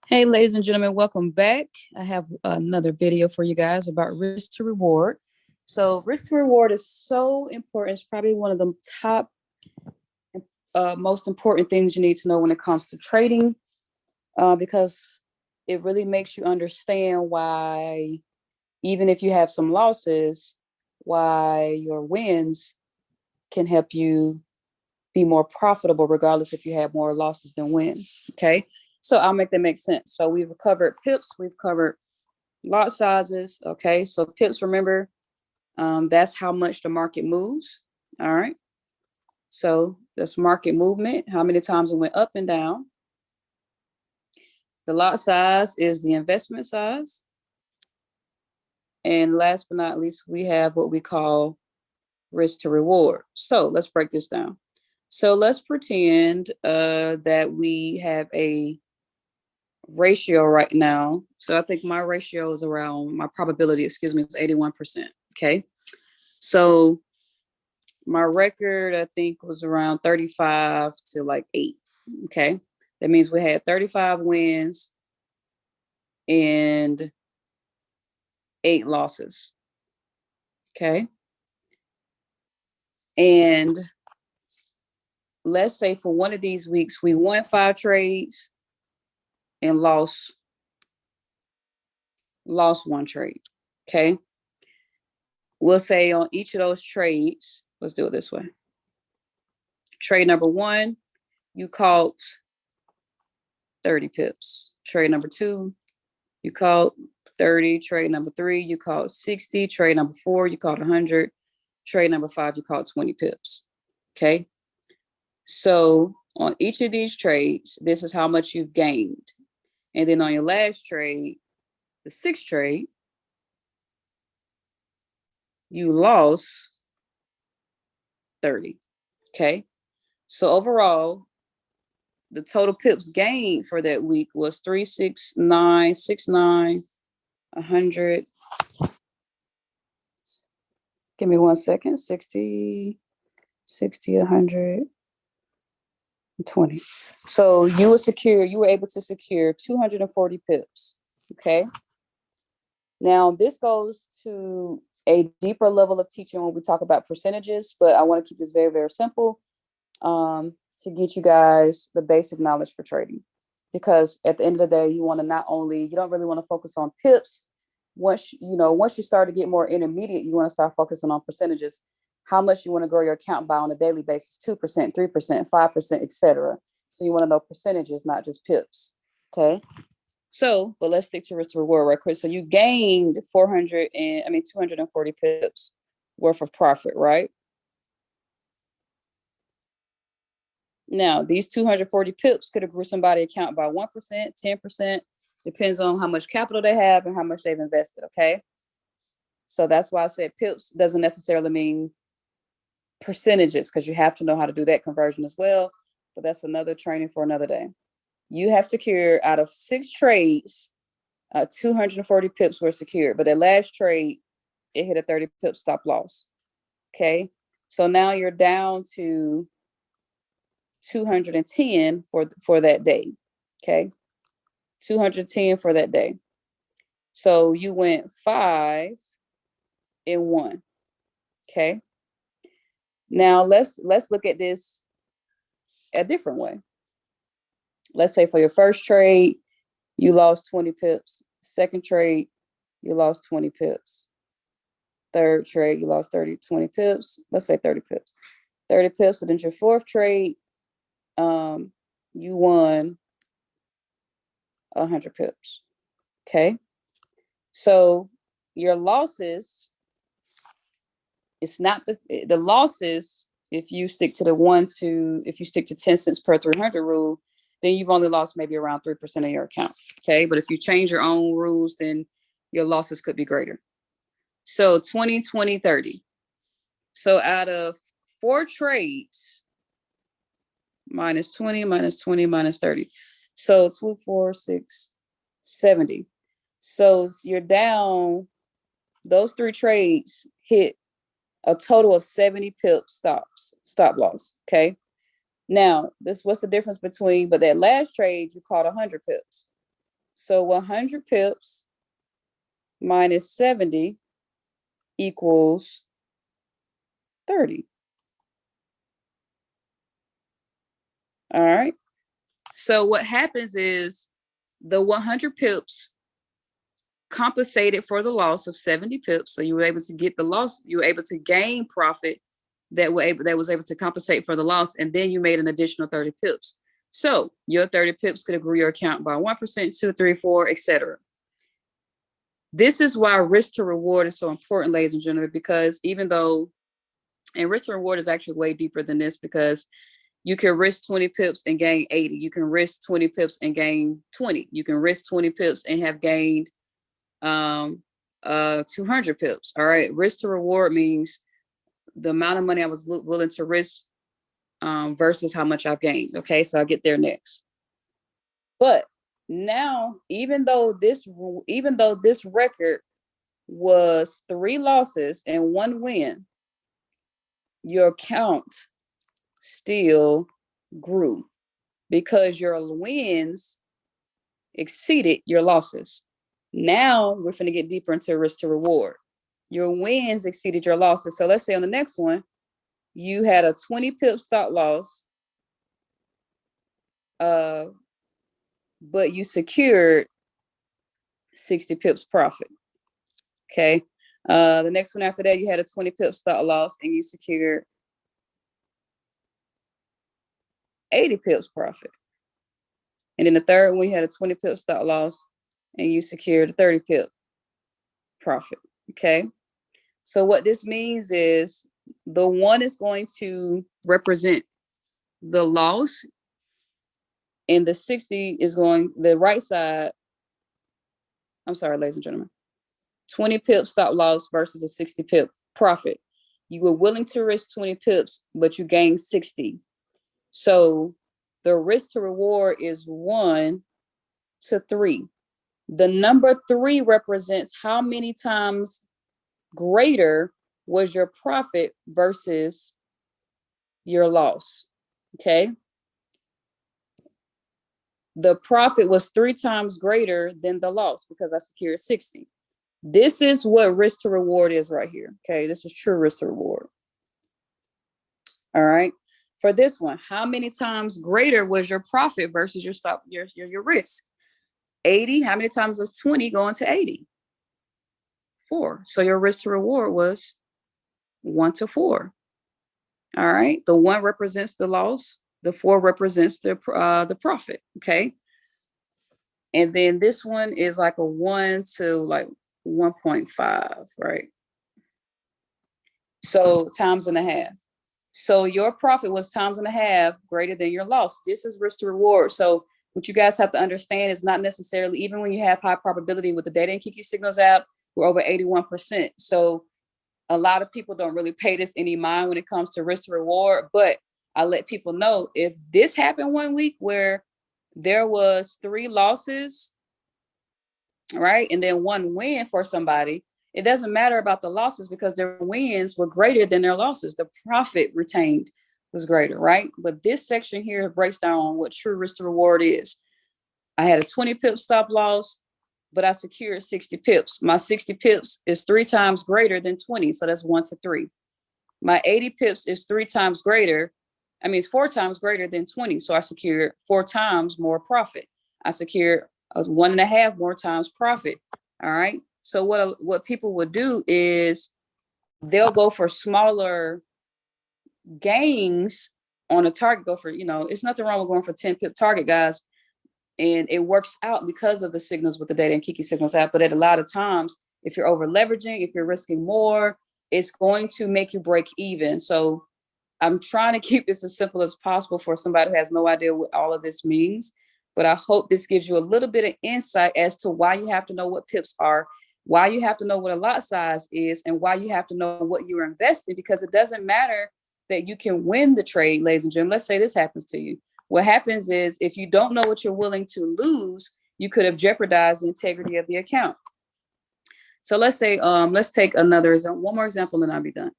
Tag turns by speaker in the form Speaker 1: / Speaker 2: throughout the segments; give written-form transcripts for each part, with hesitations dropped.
Speaker 1: Hey, ladies and gentlemen, welcome back. I have another video for you guys about risk to reward. So, risk to reward is so important. It's probably one of the top, most important things you need to know when it comes to trading, because it really makes you understand why, even if you have some losses, why your wins can help you be more profitable, regardless if you have more losses than wins. Okay. So I'll make that make sense. So we've covered pips, we've covered lot sizes. Okay. So pips, remember, that's how much the market moves. All right. So that's market movement, how many times it went up and down. The lot size is the investment size. And last but not least, we have what we call risk to reward. So let's break this down. So let's pretend that we have a ratio right now. So I think my ratio is around, my probability, excuse me, is 81%. Okay. So my record, I think, was around 35 to like 8. Okay. That means we had 35 wins and 8 losses. Okay. And let's say for one of these weeks, we won 5 trades and lost 1 trade. Okay. We'll say on each of those trades, let's do it this way. Trade number 1, you caught 30 pips. Trade number 2, you caught 30. Trade number 3, you caught 60. Trade number 4, you caught 100. Trade number 5, you caught 20 pips. Okay. So on each of these trades, this is how much you've gained. And then on your last trade, the 6th trade, you lost 30. Okay. So overall, the total pips gained for that week was 36969 100. Give me 1 second. 60, 120. So you were able to secure 240 pips. Okay. Now this goes to a deeper level of teaching when we talk about percentages, but I want to keep this very, very simple to get you guys the basic knowledge for trading. Because at the end of the day, you don't really want to focus on pips. Once you start to get more intermediate, you want to start focusing on percentages, how much you want to grow your account by on a daily basis, 2%, 3%, 5%, etc. So you want to know percentages, not just pips. Okay. So, but let's stick to risk to reward right quick. So you gained 240 pips worth of profit, right? Now, these 240 pips could have grew somebody's account by 1%, 10%, depends on how much capital they have and how much they've invested, okay? So that's why I said pips doesn't necessarily mean percentages, because you have to know how to do that conversion as well. But that's another training for another day. You have secured out of 6 trades, 240 pips were secured. But that last trade, it hit a 30 pip stop loss. Okay. So now you're down to 210 for that day. Okay. 210 for that day. So you went 5 and 1. Okay. Now let's look at this a different way. Let's say for your first trade, you lost 20 pips. Second trade, you lost 20 pips. Third trade, you lost 20 pips. Let's say 30 pips. 30 pips. So then your fourth trade, you won 100 pips. Okay. So your losses, it's not the losses. If you stick to if you stick to 10 cents per 300 rule, then you've only lost maybe around 3% of your account. Okay. But if you change your own rules, then your losses could be greater. So 20, 20, 30. So out of 4 trades, minus 20, minus 20, minus 30. So 2, 4, 6, 70. So you're down, those 3 trades hit a total of 70 pip stop loss. Okay. Now, what's the difference between, but that last trade, you caught 100 pips. So 100 pips minus 70 equals 30. All right. So what happens is the 100 pips compensated for the loss of 70 pips. So you were able to get the loss, you were able to gain profit that was able to compensate for the loss, and then you made an additional 30 pips. So your 30 pips could have grew your account by 1%, 2, 3, 4, etc. This is why risk to reward is so important, ladies and gentlemen, because even though, and risk to reward is actually way deeper than this, because you can risk 20 pips and gain 80. You can risk 20 pips and gain 20. You can risk 20 pips and have gained 200 pips. All right. Risk to reward means the amount of money I was willing to risk versus how much I've gained. Okay. So I'll get there next. But now, even though this record was 3 losses and 1 win, your account still grew because your wins exceeded your losses. Now we're going to get deeper into risk to reward. Your wins exceeded your losses. So let's say on the next one, you had a 20 pip stop loss, but you secured 60 pips profit. Okay. The next one after that, you had a 20 pip stop loss and you secured 80 pips profit. And then the third one, you had a 20 pip stop loss and you secured a 30 pip profit. Okay. So what this means is the 1 is going to represent the loss, and the 60 is going the right side. I'm sorry, ladies and gentlemen. 20 pip stop loss versus a 60 pip profit. You were willing to risk 20 pips, but you gained 60. So the risk to reward is 1 to 3. The number 3 represents how many times greater was your profit versus your loss. Okay. The profit was 3 times greater than the loss because I secured 60. This is what risk to reward is right here. Okay. This is true risk to reward. All right. For this one, how many times greater was your profit versus your risk? 80. How many times was 20 going to 80? 4. So your risk to reward was 1 to 4. All right. The 1 represents the loss. The 4 represents the profit. Okay. And then this one is like a 1 to like 1.5, right? So times and a half. So your profit was times and a half greater than your loss. This is risk to reward. So what you guys have to understand is not necessarily, even when you have high probability with the DDKK Signals app, we're over 81%. So a lot of people don't really pay this any mind when it comes to risk to reward. But I let people know, if this happened one week where there was 3 losses, right, and then 1 win for somebody, it doesn't matter about the losses because their wins were greater than their losses. The profit retained was greater, right? But this section here breaks down what true risk to reward is. I had a 20 pip stop loss, but I secured 60 pips. My 60 pips is 3 times greater than 20. So that's 1 to 3. My 80 pips is 3 times greater. I mean, it's 4 times greater than 20. So I secured 4 times more profit. I secured 1.5 more times profit. All right. So what people would do is they'll go for smaller gains on a target. Go for, it's nothing wrong with going for 10 pip target, guys. And it works out because of the signals with the DDKK Signals app. But at a lot of times, if you're over leveraging, if you're risking more, it's going to make you break even. So I'm trying to keep this as simple as possible for somebody who has no idea what all of this means. But I hope this gives you a little bit of insight as to why you have to know what pips are, why you have to know what a lot size is, and why you have to know what you're investing, because it doesn't matter that you can win the trade, ladies and gentlemen. Let's say this happens to you. What happens is, if you don't know what you're willing to lose, you could have jeopardized the integrity of the account. So let's say, let's take one more example and I'll be done.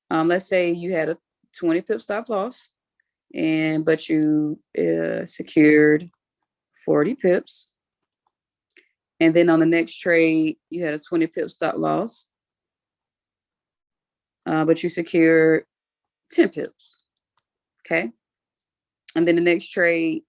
Speaker 1: Let's say you had a 20 pip stop loss, but you secured 40 pips. And then on the next trade, you had a 20 pip stop loss, but you secured 10 pips. Okay. And then the next trade,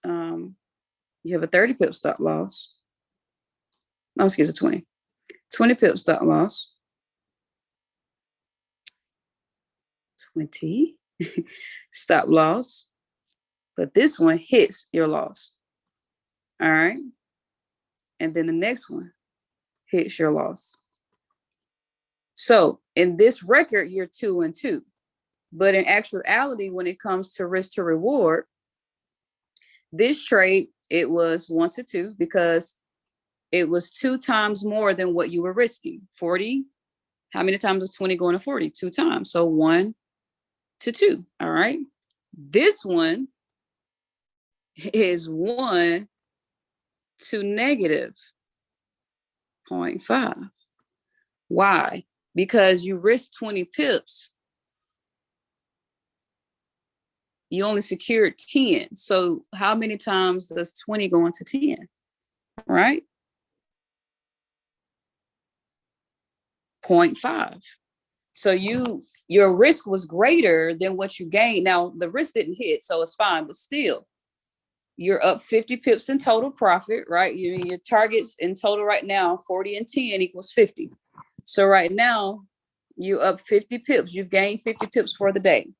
Speaker 1: you have a 30 pip stop loss. No, excuse me, 20. 20 pip stop loss. 20 stop loss. But this one hits your loss. All right. And then the next one hits your loss. So in this record, you're 2-2. But in actuality, when it comes to risk to reward, this trade, it was 1-2 because it was 2 times more than what you were risking. 40. How many times was 20 going to 40? 2 times. So 1-2. All right. This one is 1 to negative 0.5. Why? Because you risked 20 pips. You only secured 10. So how many times does 20 go into 10? Right? 0.5. So your risk was greater than what you gained. Now the risk didn't hit, so it's fine, but still, you're up 50 pips in total profit, right? Your targets in total right now, 40 and 10 equals 50. So right now, you're up 50 pips. You've gained 50 pips for the day.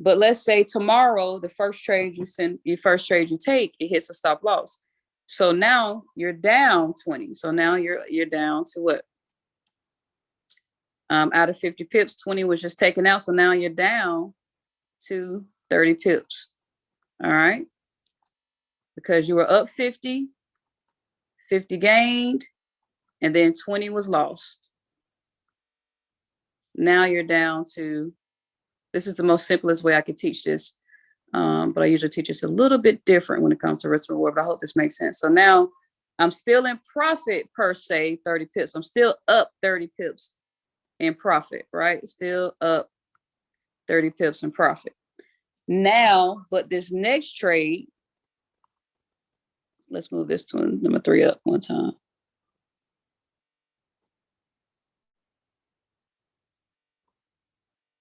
Speaker 1: But let's say tomorrow, the first trade you take, it hits a stop loss. So now you're down 20. So now you're down to what? Out of 50 pips, 20 was just taken out. So now you're down to 30 pips. All right. Because you were up 50, 50 gained, and then 20 was lost. Now you're down to, this is the most simplest way I could teach this, but I usually teach this a little bit different when it comes to risk and reward, but I hope this makes sense. So now I'm still in profit per se, 30 pips. I'm still up 30 pips in profit, right? Still up 30 pips in profit. Now, but this next trade, let's move this to number 3 up one time.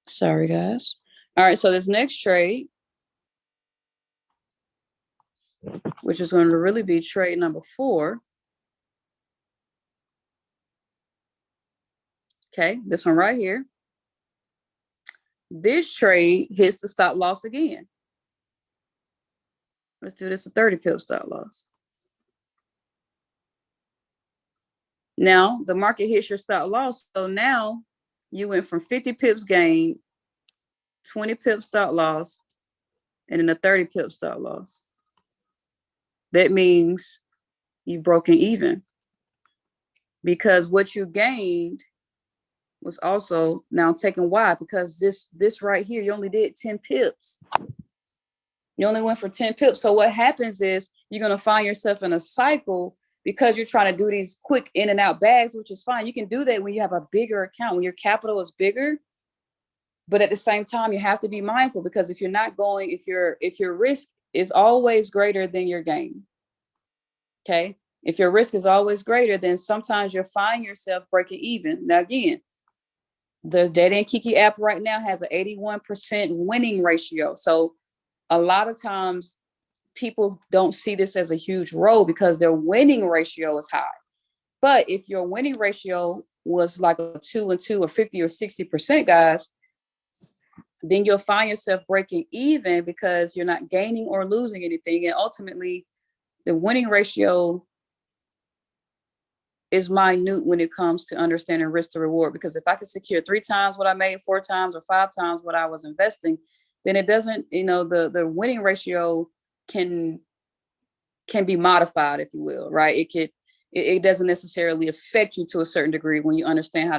Speaker 1: Sorry, guys. All right, so this next trade, which is going to really be trade number 4. Okay, this one right here. This trade hits the stop loss again. Let's do this a 30 pip stop loss. Now the market hits your stop loss. So now you went from 50 pips gain, 20 pip stop loss, and then a 30 pip stop loss. That means you've broken even because what you gained was also now taken. Why? Because this right here, you only did 10 pips. You only went for 10 pips. So what happens is you're going to find yourself in a cycle because you're trying to do these quick in and out bags, which is fine. You can do that when you have a bigger account, when your capital is bigger. But at the same time, you have to be mindful because if you're not going, if your risk is always greater than your gain. Okay. If your risk is always greater, then sometimes you'll find yourself breaking even. Now, again, the DDKK app right now has an 81% winning ratio. So a lot of times people don't see this as a huge role because their winning ratio is high. But if your winning ratio was like a 2-2 or 50 or 60%, guys, then you'll find yourself breaking even because you're not gaining or losing anything. And ultimately, the winning ratio is minute when it comes to understanding risk to reward. Because if I could secure 3 times what I made, 4 times or 5 times what I was investing, then it doesn't, the winning ratio can be modified, if you will, right? It doesn't necessarily affect you to a certain degree when you understand how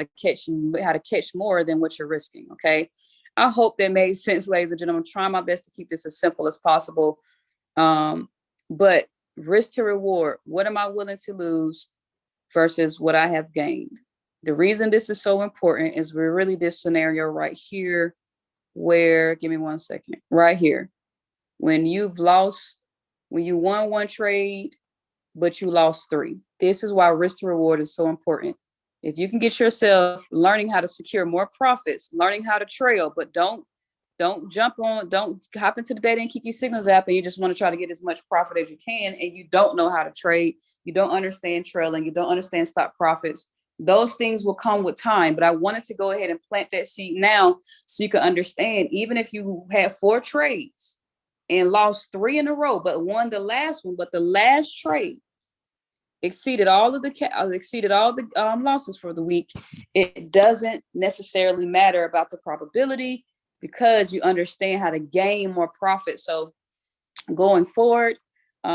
Speaker 1: to catch more than what you're risking. Okay. I hope that made sense, ladies and gentlemen. I'm trying my best to keep this as simple as possible. But risk to reward, what am I willing to lose versus what I have gained? The reason this is so important is we're really this scenario right here where, give me one second, right here. When you won one trade, but you lost 3. This is why risk to reward is so important. If you can get yourself learning how to secure more profits, learning how to trail, but don't hop into the Data and Kiki Signals app and you just want to try to get as much profit as you can and you don't know how to trade, you don't understand trailing, you don't understand stop profits. Those things will come with time, but I wanted to go ahead and plant that seed now so you can understand, even if you had 4 trades and lost 3 in a row, but won the last one, but the last trade exceeded all the losses for the week, it doesn't necessarily matter about the probability because you understand how to gain more profit. So going forward,